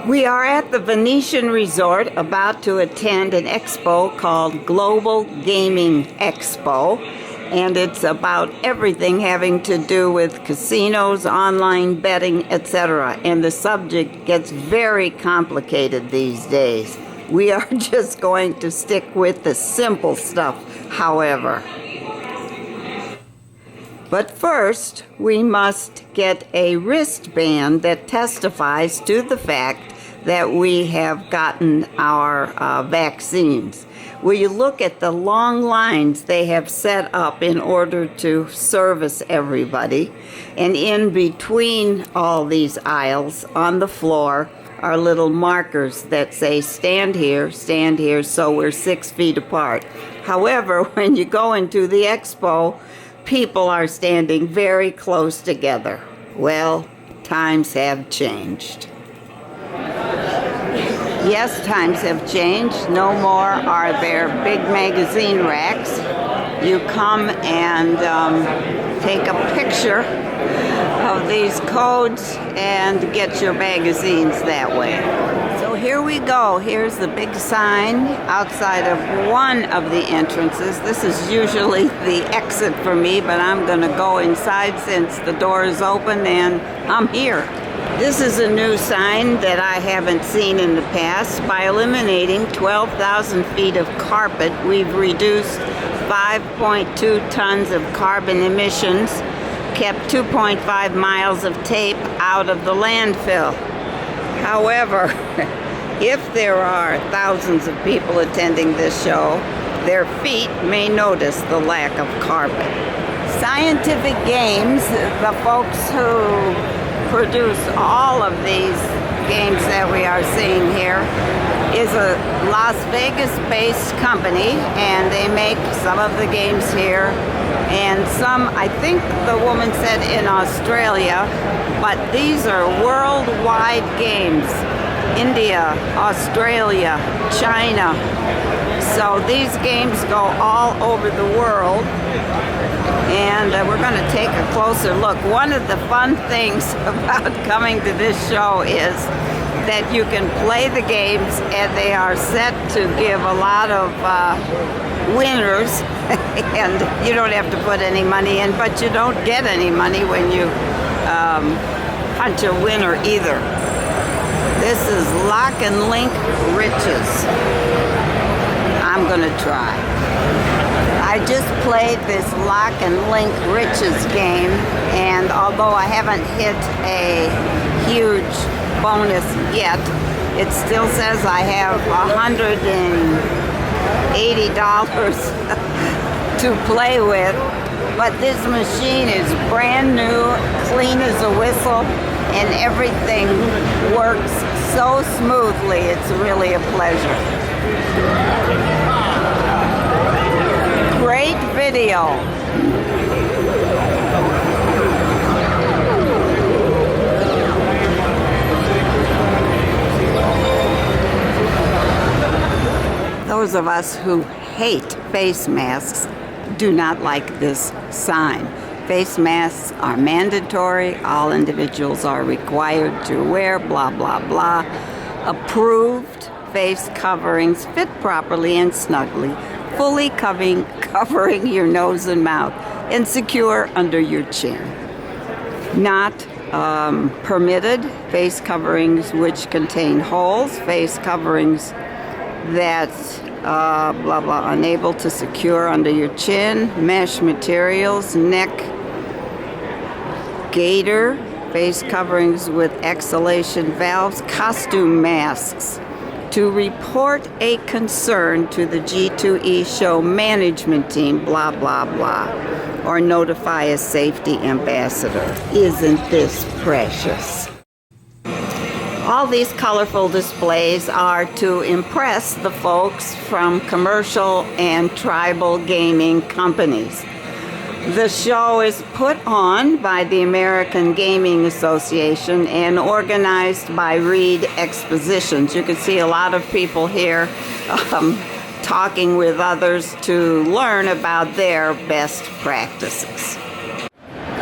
We are at the Venetian Resort about to attend an expo called Global Gaming Expo, and it's about everything having to do with casinos, online betting, etc. And the subject gets very complicated these days. We are just going to stick with the simple stuff, however. But first, we must get a wristband that testifies to the fact that we have gotten our vaccines. Will you look at the long lines they have set up in order to service everybody? And in between all these aisles on the floor are little markers that say stand here, so we're 6 feet apart. However, when you go into the expo, people are standing very close together. Well, times have changed. Yes, times have changed. No more are there big magazine racks. You come and take a picture of these codes and get your magazines that way. So here we go. Here's the big sign outside of one of the entrances. This is usually the exit for me, but I'm going to go inside since the door is open and I'm here. This is a new sign that I haven't seen in the past. By eliminating 12,000 feet of carpet, we've reduced 5.2 tons of carbon emissions, kept 2.5 miles of tape out of the landfill. However, if there are thousands of people attending this show, their feet may notice the lack of carpet. Scientific Games, the folks who produce all of these games that we are seeing here, is a Las Vegas-based company, and they make some of the games here, and some, I think the woman said in Australia, but these are worldwide games. India, Australia, China. So these games go all over the world, and we're going to take a closer look. One of the fun things about coming to this show is that you can play the games and they are set to give a lot of winners and you don't have to put any money in, but you don't get any money when you punch a winner either. This is Lock and Link Riches. I'm going to try. I just played this Lock and Link Riches game, and although I haven't hit a huge bonus yet, it still says I have $180 to play with. But this machine is brand new, clean as a whistle, and everything works so smoothly. It's really a pleasure. Great video. Those of us who hate face masks do not like this sign. Face masks are mandatory. All individuals are required to wear blah, blah, blah. Approved face coverings fit properly and snugly, fully covering your nose and mouth and secure under your chin. Not permitted face coverings which contain holes, face coverings that blah blah unable to secure under your chin, mesh materials, neck gaiter, face coverings with exhalation valves, costume masks. To report a concern to the G2E show management team, blah, blah, blah, or notify a safety ambassador. Isn't this precious? All these colorful displays are to impress the folks from commercial and tribal gaming companies. The show is put on by the American Gaming Association and organized by Reed Expositions. You can see a lot of people here talking with others to learn about their best practices.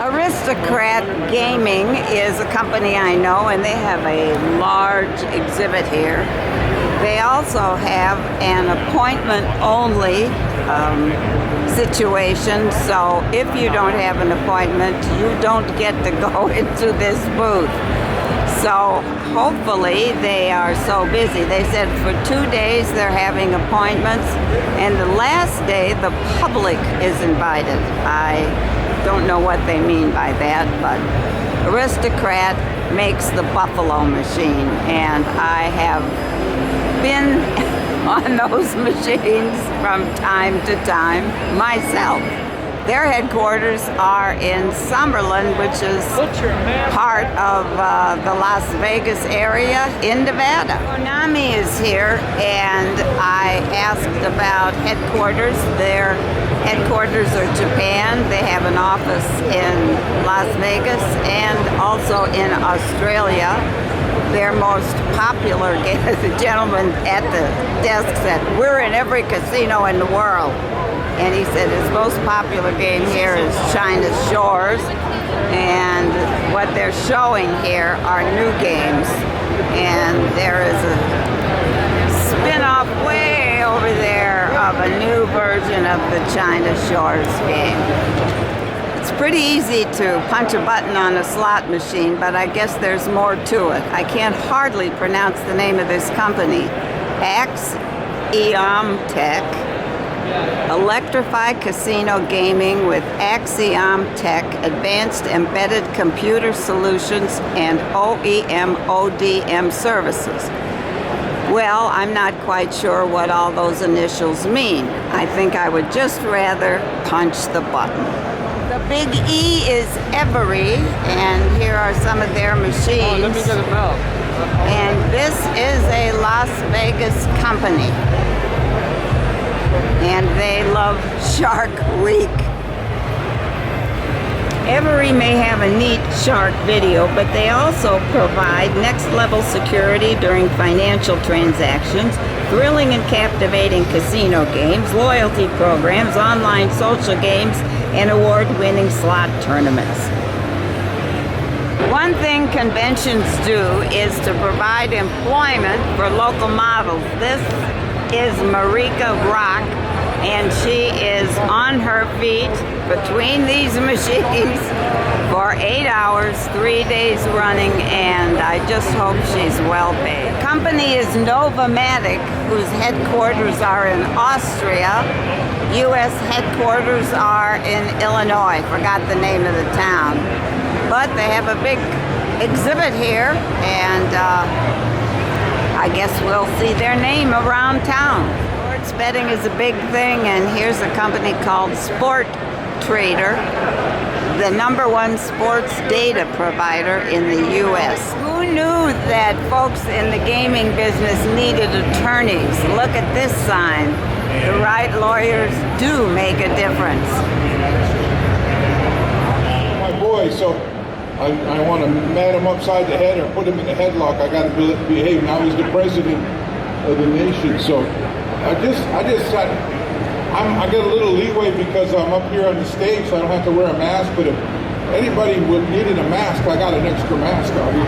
Aristocrat Gaming is a company I know, and they have a large exhibit here. They also have an appointment-only situation, so if you don't have an appointment, you don't get to go into this booth. So hopefully they are so busy. They said for 2 days they're having appointments, and the last day the public is invited. I don't know what they mean by that, but Aristocrat makes the Buffalo machine, and I have been on those machines from time to time myself. Their headquarters are in Summerlin, which is part of the Las Vegas area in Nevada. Konami is here, and I asked about headquarters. Their headquarters are Japan. They have an office in Las Vegas and also in Australia. Their most popular game, the gentleman at the desk said, "We're in every casino in the world." And he said his most popular game here is China's Shores, and what they're showing here are new games. And there is a spin-off way over there of a new version of the China Shores game. It's pretty easy to punch a button on a slot machine, but I guess there's more to it. I can't hardly pronounce the name of this company. Tech. Electrified Casino Gaming with Axiom Tech, Advanced Embedded Computer Solutions, and OEM/ODM Services. Well, I'm not quite sure what all those initials mean. I think I would just rather punch the button. The big E is Every, and here are some of their machines. Oh, let me get them out. And this is a Las Vegas company. And they love Shark Week. Every may have a neat shark video, but they also provide next-level security during financial transactions, thrilling and captivating casino games, loyalty programs, online social games, and award-winning slot tournaments. One thing conventions do is to provide employment for local models. This is Marika Rock, and she is on her feet between these machines for 8 hours, 3 days running, and I just hope she's well paid. The company is Novomatic, whose headquarters are in Austria. U.S. headquarters are in Illinois. Forgot the name of the town. But they have a big exhibit here, and I guess we'll see their name around town. Sports betting is a big thing, and here's a company called Sport Trader, the #1 sports data provider in the U.S. Who knew that folks in the gaming business needed attorneys? Look at this sign. The right lawyers do make a difference. My boy, so I want to mat him upside the head or put him in a headlock. I got to behave. Now he's the president of the nation. So I get a little leeway because I'm up here on the stage, so I don't have to wear a mask. But if anybody would needed a mask, I got an extra mask out here.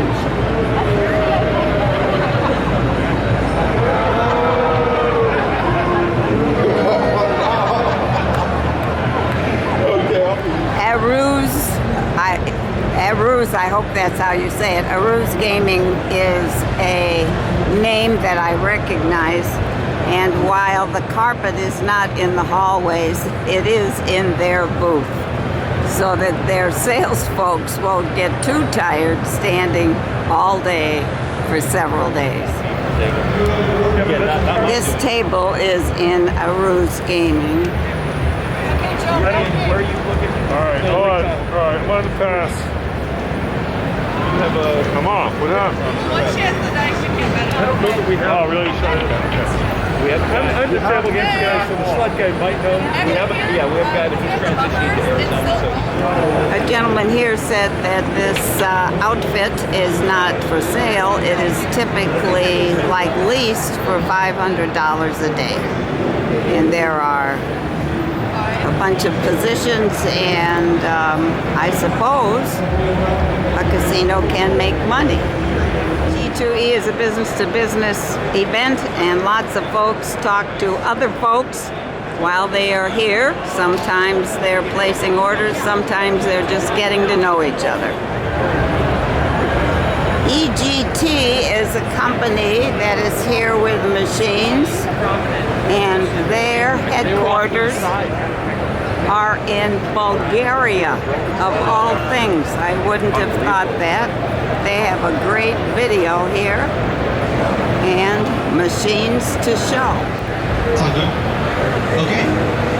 Aruz, I hope that's how you say it. Aruz Gaming is a name that I recognize, and while the carpet is not in the hallways, it is in their booth, so that their sales folks won't get too tired standing all day for several days. This table is in Aruz Gaming. Where are you looking? All right, hold on. All right, let it pass. Come on, what up? What chance that I should get better? I don't know that we have. Oh, really? We have. I'm the travel games guy, so the slot guy might know. We have a guy that just transitioned to Arizona. So. A gentleman here said that this outfit is not for sale. It is typically like leased for $500 a day, and there are a bunch of positions, and I suppose a casino can make money. G2E is a business-to-business event, and lots of folks talk to other folks while they are here. Sometimes they're placing orders, sometimes they're just getting to know each other. EGT is a company that is here with machines, and their headquarters are in Bulgaria, of all things. I wouldn't have thought that. They have a great video here and machines to show. It's all good? Okay.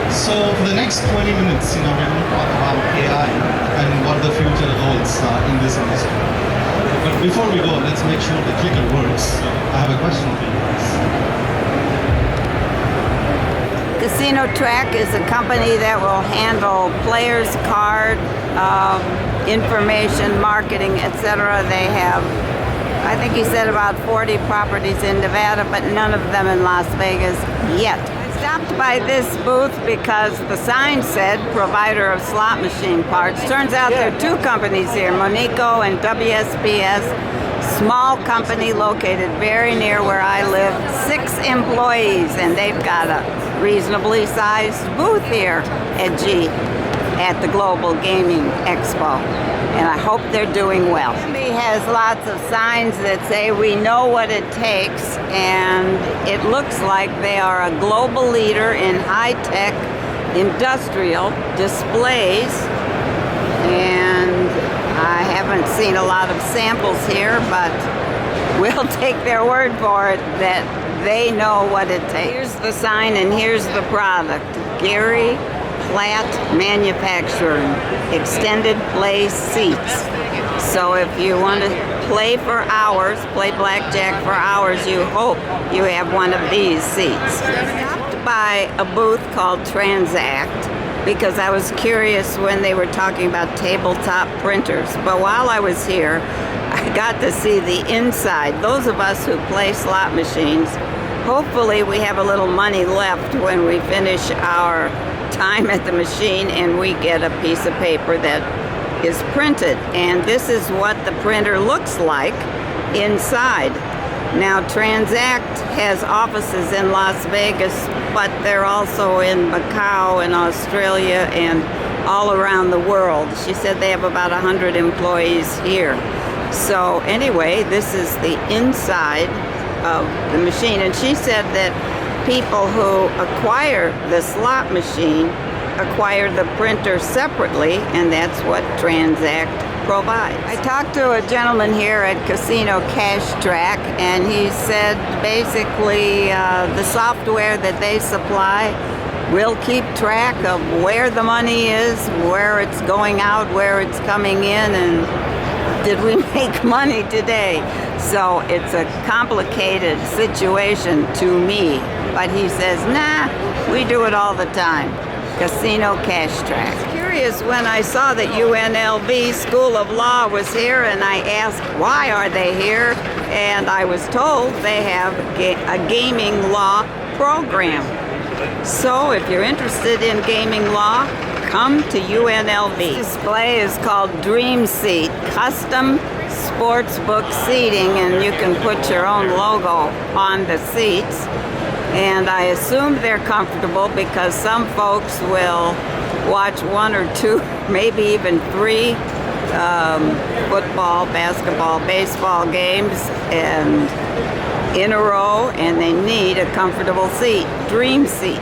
So for the next 20 minutes, we're going to talk about AI and what the future holds in this industry. But before we go, let's make sure the clicker works. So I have a question for you guys. Casino Track is a company that will handle players' card, information, marketing, etc. They have, I think he said, about 40 properties in Nevada, but none of them in Las Vegas yet. I stopped by this booth because the sign said provider of slot machine parts. Turns out there are two companies here, Monico and WSPS. Small company located very near where I live, 6 employees, and they've got a reasonably sized booth here at the Global Gaming Expo, and I hope they're doing well. He has lots of signs that say we know what it takes, and it looks like they are a global leader in high-tech industrial displays, and I haven't seen a lot of samples here, but we'll take their word for it that they know what it takes. Here's the sign and here's the product. Gary Platt Manufacturing, extended play seats. So if you want to play for hours, play blackjack for hours, you hope you have one of these seats. I stopped by a booth called Transact because I was curious when they were talking about tabletop printers. But while I was here, I got to see the inside. Those of us who play slot machines, hopefully we have a little money left when we finish our time at the machine and we get a piece of paper that is printed. And this is what the printer looks like inside. Now, Transact has offices in Las Vegas, but they're also in Macau and Australia and all around the world. She said they have about 100 employees here. So anyway, this is the inside of the machine. And she said that people who acquire the slot machine acquire the printer separately, and that's what Transact provides. I talked to a gentleman here at Casino Cash Track, and he said basically the software that they supply will keep track of where the money is, where it's going out, where it's coming in, and did we make money today? So it's a complicated situation to me, but he says, nah, we do it all the time. Casino Cash Track. I was curious when I saw that UNLV School of Law was here, and I asked, why are they here? And I was told they have a gaming law program. So if you're interested in gaming law, come to UNLV. This display is called Dream Seat, custom sportsbook seating, and you can put your own logo on the seats. And I assume they're comfortable because some folks will watch 1 or 2, maybe even 3 football, basketball, baseball games and in a row, and they need a comfortable seat, Dream Seat.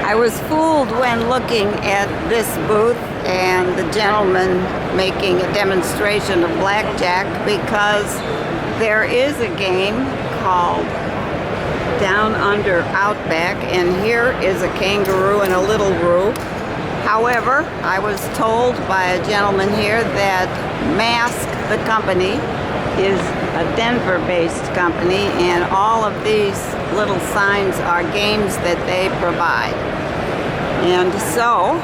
I was fooled when looking at this booth and the gentleman making a demonstration of blackjack, because there is a game called Down Under Outback, and here is a kangaroo and a little roo. However, I was told by a gentleman here that Mask, the company, is a Denver-based company, and all of these little signs are games that they provide. And so,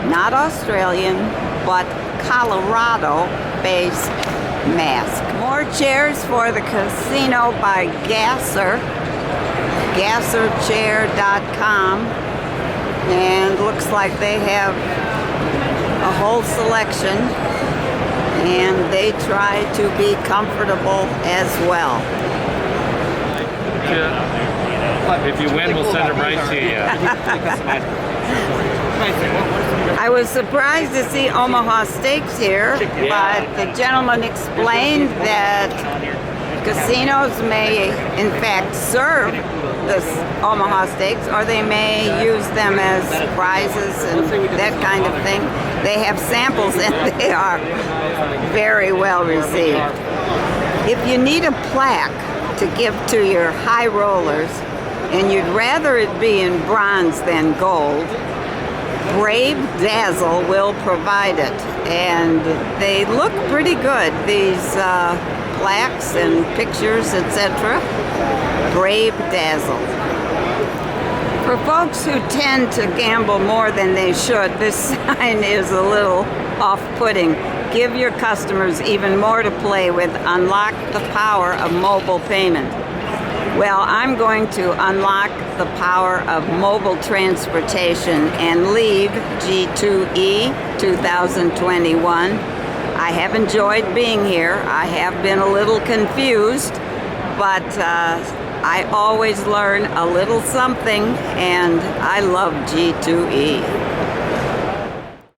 not Australian, but Colorado-based Mask. More chairs for the casino by Gasser, gasserchair.com. And looks like they have a whole selection, and they try to be comfortable as well. If you win, we'll send them right to you. I was surprised to see Omaha Steaks here, but the gentleman explained that casinos may in fact serve the Omaha Steaks, or they may use them as prizes and that kind of thing. They have samples and they are very well received. If you need a plaque to give to your high rollers, and you'd rather it be in bronze than gold, Brave Dazzle will provide it, and they look pretty good, these plaques and pictures, etc. Brave Dazzle. For folks who tend to gamble more than they should, this sign is a little off-putting. Give your customers even more to play with. Unlock the power of mobile payment. Well, I'm going to unlock the power of mobile transportation and leave G2E 2021. I have enjoyed being here. I have been a little confused, but I always learn a little something, and I love G2E.